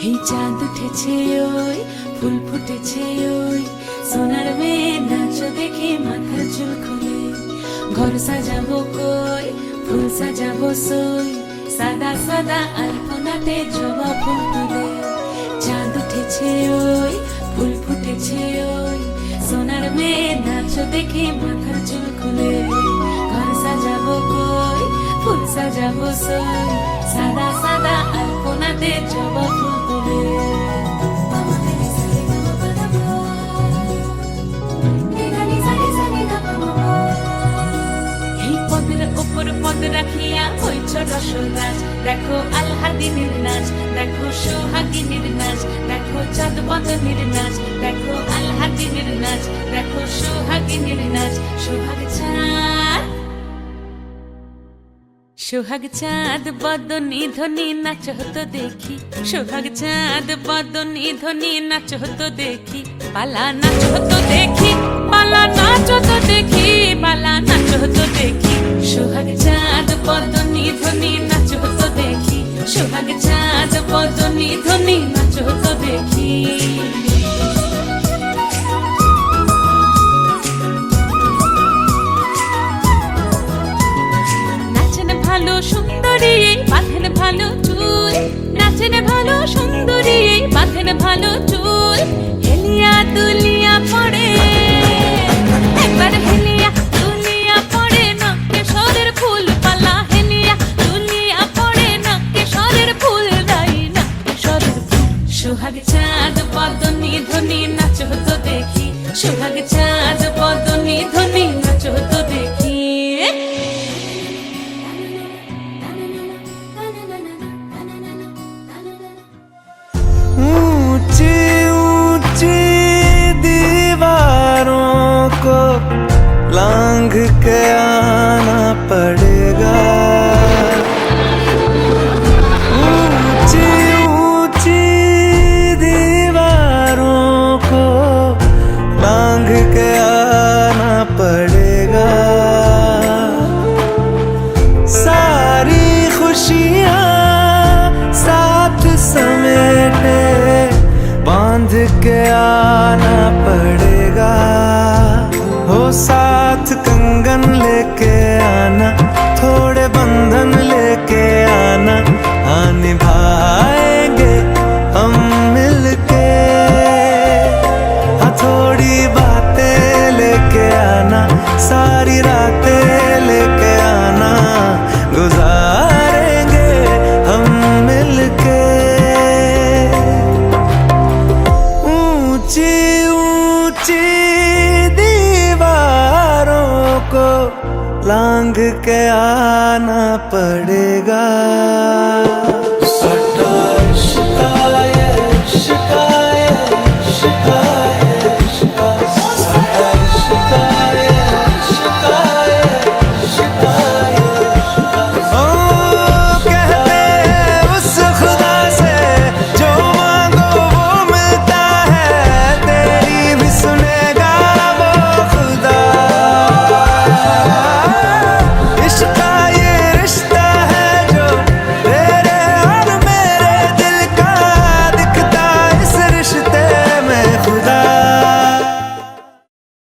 এই চাঁদ উঠেছে ওই ফুল ফুটেছে ওই সোনার মেয়ে নাচ দেখে মাথার চুল খুলে ঘর সাজাবো কই ফুল সাজাবো সই সাদা সাদা আলপনাতে জবা ফুল তুলে চাঁদ উঠেছে ওই ফুল ফুটেছে ওই সোনার মেয়ে নাচ দেখে মাথার চুল খুলে ঘর সাজাবো কই ফুল সাজাবো সই সাদা সাদা আলপনাতে জবা ফুল তুলে পদ রাখিয়া হইছ রসরাজ দেখো আলহাদিনের নাচ দেখো সোহাগিনীর নাচ দেখো চাঁদ বদনের নাচ দেখো আলহাদিনের নাচ দেখো সোহাগিনীর নাচ সোহাগ চাঁদ বদনী ধ্বনি নাচ হতো দেখি সোহাগ চাঁদ বদনী ধ্বনি নাচ হতো দেখি পালা নাচ হতো দেখি পালা নাচ হতো দেখি পালা নাচ হতো দেখি সোহাগ চাঁদ বদনী ধ্বনি নাচ হতো দেখি সোহাগ চাঁদ বদনী ধ্বনি নাচ হতো দেখি ভালো সুন্দরী বাঁধেন ভালো চুল নাচেন ভালো সুন্দরী বাঁধেন ভালো চুল হেলিয়া দুলিয়া পড়ে একবার হেলিয়া দুলিয়া পড়ে নকে সরের ফুল পালা হেলিয়া দুলিয়া পড়ে নকে সরের ফুল দাই না সরের ফুল সোহাগ চাঁদ বদনী ধ্বনি নাচ হতো দেখি সোহাগ চাঁদ বদনী ধ্বনি নাচ হতো দেখি लांघ के आना पड़ेगा ऊंची ऊंची दीवारों को लांघ के आना पड़ेगा सारी खुशियां साथ समेटे बांध के आना पड़ेगा हो साथ कंगन लेके आना थोड़े बंधन लेके आना निभाएंगे हम मिलके थोड़ी बातें लेके आना सारी रातें लेके आना गुजारेंगे हम मिलके ऊंची ऊंची को लांघ के आना पड़ेगा।